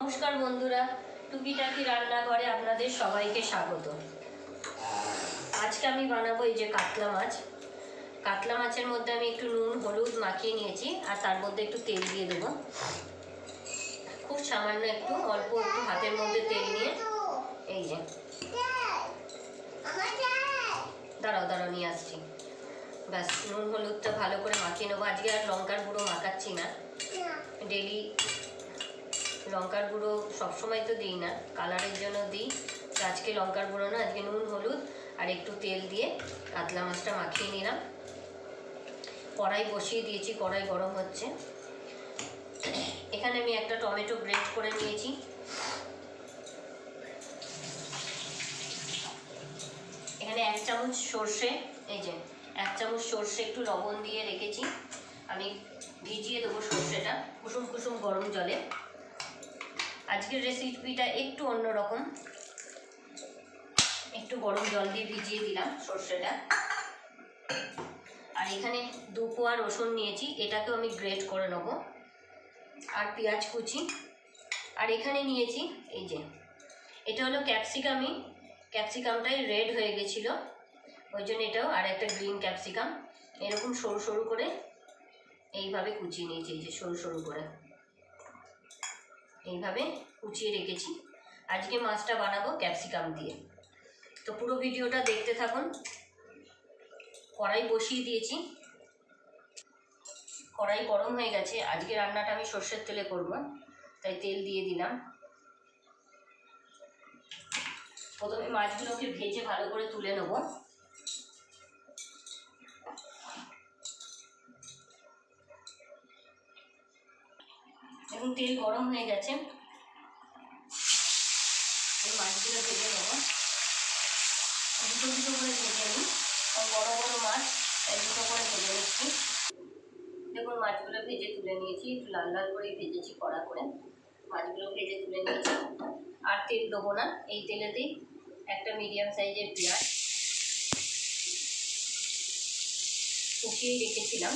নমস্কার বন্ধুরা, টুকিটাকি রান্নাঘরে আপনাদের সবাইকে স্বাগত। আজকে আমি বানাবো এই যে কাতলা মাছ। কাতলা মাছের মধ্যে আমি একটু নুন হলুদ মাখিয়ে নিয়েছি, আর তার মধ্যে একটু তেল দিয়ে দেবো। খুব সামান্য একটু অল্প একটু হাতের মধ্যে তেল নিয়ে এই যে দাঁড়াও নিয়ে আসছি। ব্যাস, নুন হলুদটা ভালো করে মাখিয়ে নেবো। আজকে আর লঙ্কার গুঁড়ো মাখাচ্ছি না। ডেলি লঙ্কার গুঁড়ো সবসময় তো দিই না, কালারের জন্য দিই। তো আজকে লঙ্কার গুঁড়ো না, আজকে নুন হলুদ আর একটু তেল দিয়ে কাতলা মাছটা মাখিয়ে নিলাম। কড়াই বসিয়ে দিয়েছি, কড়াই গরম হচ্ছে। এখানে আমি একটা টমেটো গ্রেট করে নিয়েছি। এখানে 1 চামচ সর্ষে, এই যে 1 চামচ সর্ষে একটু লবণ দিয়ে রেখেছি। আমি ভিজিয়ে দেবো সর্ষেটা কুসুম কুসুম গরম জলে। আজকের রেসিপিটা একটু অন্যরকম, একটু গরম জল দিয়ে ভিজিয়ে দিলাম সর্ষেটা। আর এখানে 2 কোয়া রসুন নিয়েছি, এটাকেও আমি গ্রেট করে নেব। আর পেঁয়াজ কুচি। আর এখানে নিয়েছি এই যে এটা হলো ক্যাপসিকামটাই রেড হয়ে গেছিলো, ওই জন্য এটাও। আর একটা গ্রিন ক্যাপসিকাম এরকম সরু সরু করে এইভাবে কুচিয়ে নিয়েছি। এই যে সরু সরু করে এইভাবে কুচিয়ে রেখেছি। আজকে মাছটা বানাবো ক্যাপসিকাম দিয়ে, তো পুরো ভিডিওটা দেখতে থাকুন। কড়াই বসিয়ে দিয়েছি, কড়াই গরম হয়ে গেছে। আজকে রান্নাটা আমি সর্ষের তেলে করব, তাই তেল দিয়ে দিলাম। প্রথমে মাছগুলোকে ভেজে ভালো করে তুলে নেব। এখন তেল গরম হয়ে গেছে, মাছগুলো ভেজে নেব। দুটো দুটো করে ভেজে নিই, বড় বড় মাছ তাই দুটো করে ভেজে নিচ্ছি। দেখুন মাছগুলো ভেজে তুলে নিয়েছি, একটু লাল লাল করে ভেজেছি, কড়া করে মাছগুলো ভেজে তুলে নিয়েছি। আর তেল দেবো না, এই তেলেতেই একটা মিডিয়াম সাইজের পেঁয়াজ কুচিয়ে রেখেছিলাম,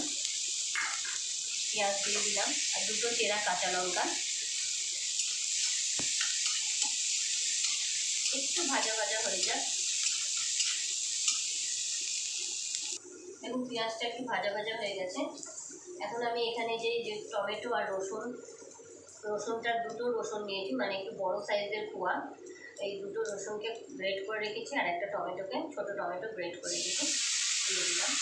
পেঁয়াজ দিয়ে দিলাম। আর 2টো চেরা কাঁচা লঙ্কা একটু ভাজা ভাজা হয়ে যাক। এবং পেঁয়াজটা একটু ভাজা ভাজা হয়ে গেছে। এখন আমি এখানে যে টমেটো আর রসুনটা 2টো রসুন নিয়েছি, মানে একটু বড় সাইজের কোয়া। এই 2টো রসুনকে গ্রেট করে রেখেছি, আর একটা টমেটোকে ছোটো টমেটো গ্রেট করে রেখেছি, দিয়ে দিলাম।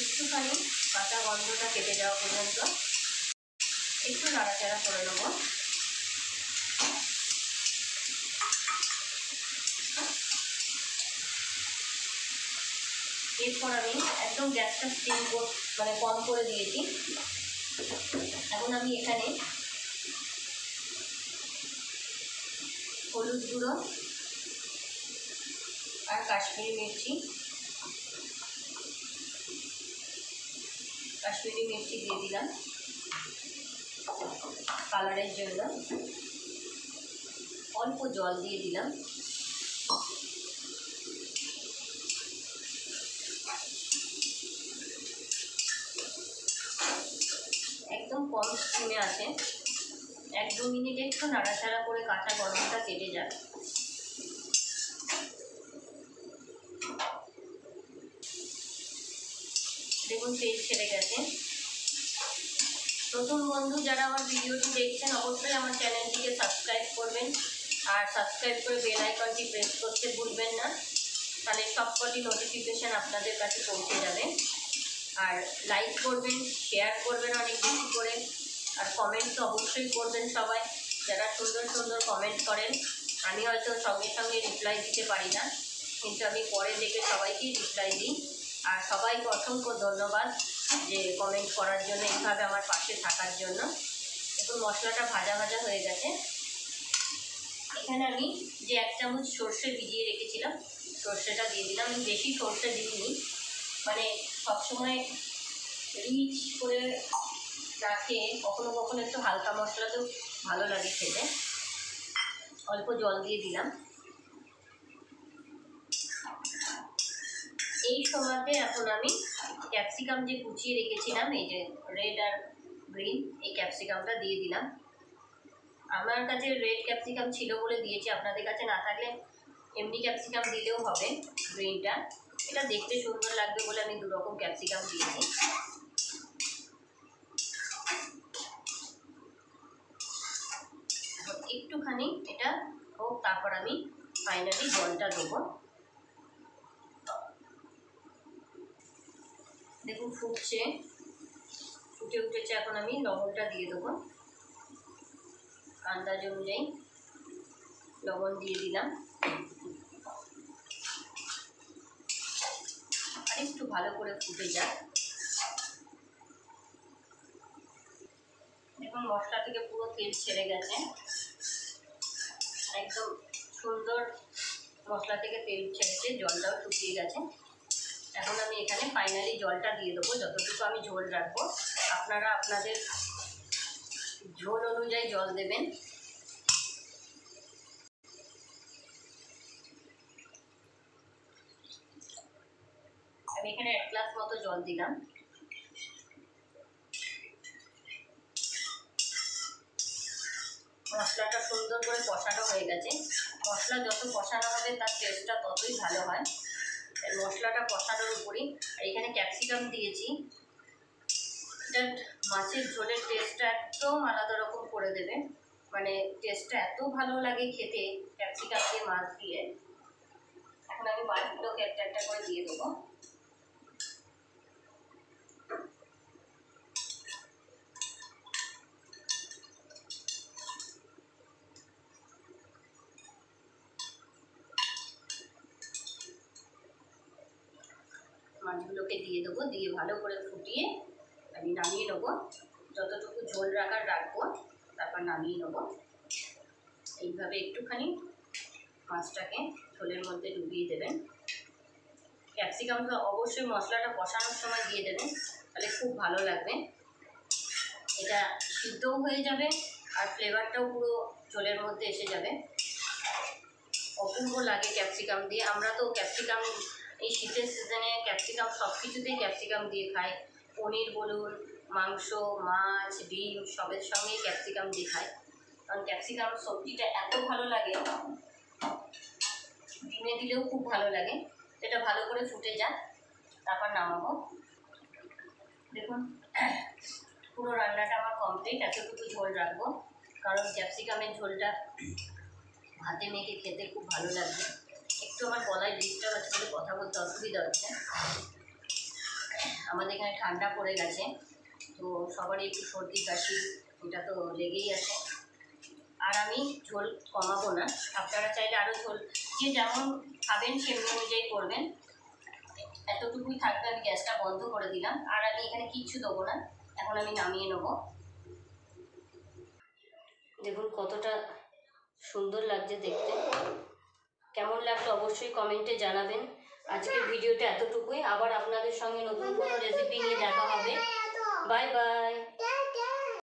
একটুখানি কাঁচা গন্ধটা কেটে যাওয়া পর্যন্ত একটু নাড়াচাড়া করে নেব। এরপর আমি একদম গ্যাসটা কম করে দিয়েছি। এখন আমি এখানে হলুদ গুঁড়ো আর কাশ্মীরি মির্চি দিয়ে দিলাম কালারের জন্য। অল্প জল দিয়ে দিলাম। একদম কম স্টিমে আছে, 1-2 মিনিট একটু নাড়াচাড়া করে কাঁচা গন্ধটা কেটে যাক। দেখুন তেল ছেড়ে গেছে। নতুন বন্ধু যারা আমার ভিডিওটি দেখছেন অবশ্যই আমার চ্যানেলটিকে সাবস্ক্রাইব করবেন, আর সাবস্ক্রাইব করে বেল আইকনটি প্রেস করতে ভুলবেন না, তাহলে সবকটি নোটিফিকেশান আপনাদের কাছে পৌঁছে যাবে। আর লাইক করবেন, শেয়ার করবেন অনেক বেশি করে, আর কমেন্ট তো অবশ্যই করবেন সবাই। যারা সুন্দর সুন্দর কমেন্ট করেন, আমি হয়তো সঙ্গে সঙ্গে রিপ্লাই দিতে পারি না, কিন্তু আমি পরে দেখে সবাইকেই রিপ্লাই দিই। আর সবাইকে অসংখ্য ধন্যবাদ যে কমেন্ট করার জন্য, এইভাবে আমার পাশে থাকার জন্য। এখন মশলাটা ভাজা ভাজা হয়ে গেছে। এখানে আমি যে 1 চামচ সর্ষে ভিজিয়ে রেখেছিলাম, সর্ষেটা দিয়ে দিলাম। আমি বেশি সর্ষে দিইনি, মানে সবসময় রিচ করে রাখে, কখনো কখনো একটু হালকা মশলাতেও ভালো লাগে খেতে। অল্প জল দিয়ে দিলাম। এই সময়তে এখন আমি ক্যাপসিকাম যে কুচিয়ে রেখেছিলাম, এই যে রেড আর গ্রিন, এই ক্যাপসিকামটা দিয়ে দিলাম। আমার কাছে রেড ক্যাপসিকাম ছিল বলে দিয়েছি, আপনাদের কাছে না থাকলে এমনি ক্যাপসিকাম দিলেও হবে গ্রিনটা। এটা দেখতে সুন্দর লাগবে বলে আমি 2 রকম ক্যাপসিকাম দিয়েছি। একটুখানি এটা হোক, তারপর আমি ফাইনালি জলটা দেবো। দেখুন ফুটছে, ফুটে উঠেছে। এখন আমি লবণটা দিয়ে দেবো, আন্দাজ অনুযায়ী লবণ দিয়ে দিলাম। আর একটু ভালো করে ফুটে যাক। দেখুন মশলা থেকে পুরো তেল ছেড়ে গেছে, একদম সুন্দর মশলা থেকে তেল ছেড়েছে, জলটাও শুকিয়ে গেছে। এখন আমি এখানে ফাইনালি জলটা দিয়ে দেবো, যতটুকু আমি ঝোল রাখবো। আপনারা আপনাদের ঝোল অনুযায়ী জল দেবেন। আমি এখানে 1 গ্লাস মতো জল দিলাম। মশলাটা সুন্দর করে কষানো হয়ে গেছে। মশলা যত কষানো হবে তার টেস্টটা ততই ভালো হয়। মশলাটা কষানোর উপরই আর এখানে ক্যাপসিকাম দিয়েছি, এটা মাছের ঝোলের টেস্টটা একদম আলাদা রকম করে দেবে। মানে টেস্টটা এত ভালো লাগে খেতে ক্যাপসিকাম দিয়ে মাছ দিয়ে। এখন আমি মাছগুলোকে একটা একটা করে দিয়ে দেবো। মাছগুলোকে দিয়ে দেবো, দিয়ে ভালো করে ফুটিয়ে আমি নামিয়ে নেবো। যতটুকু ঝোল রাখার রাখবো, তারপর নামিয়ে নেবো। এইভাবে একটুখানি মাছটাকে ঝোলের মধ্যে ডুবিয়ে দেবেন। ক্যাপসিকামটা অবশ্যই মশলাটা কষানোর সময় দিয়ে দেবেন, তাহলে খুব ভালো লাগবে। এটা সিদ্ধও হয়ে যাবে আর ফ্লেভারটাও পুরো ঝোলের মধ্যে এসে যাবে। অপূর্ব লাগে ক্যাপসিকাম দিয়ে। আমরা তো ক্যাপসিকাম এই শীতের সিজনে ক্যাপসিকাম সব কিছুতেই ক্যাপসিকাম দিয়ে খাই। পনির বলুন, মাংস, মাছ, ডিম সবের সঙ্গেই ক্যাপসিকাম দিয়ে খাই। কারণ ক্যাপসিকাম সবজিটা এত ভালো লাগে, ডিমে দিলেও খুব ভালো লাগে। এটা ভালো করে ফুটে যাক, তারপর নামাবো। দেখুন পুরো রান্নাটা আমার কমপ্লিট। এতটুকু ঝোল রাখবো, কারণ ক্যাপসিকামের ঝোলটা ভাতে মেখে খেতে খুব ভালো লাগবে। একটু আমার গলায় ডিস্টার্ব আছে বলে কথা বলতে অসুবিধা হচ্ছে। আমাদের এখানে ঠান্ডা পড়ে গেছে, তো সবারই একটু সর্দি কাশি এটা তো লেগেই আছে। আর আমি ঝোল কমাবো না, আপনারা চাইলে আরও ঝোল যে যেমন খাবেন সেমনি অনুযায়ী করবেন। এতটুকুই থাকবে। আমি গ্যাসটা বন্ধ করে দিলাম, আর আমি এখানে কিচ্ছু দেবো না। এখন আমি নামিয়ে নেব। দেখুন কতটা সুন্দর লাগছে দেখতে। কেমন লাগলো অবশ্যই কমেন্টে জানাবেন। আজকের ভিডিওটা এতটুকুই। আবার আপনাদের সঙ্গে নতুন কোনো রেসিপি নিয়ে দেখা হবে। Bye bye.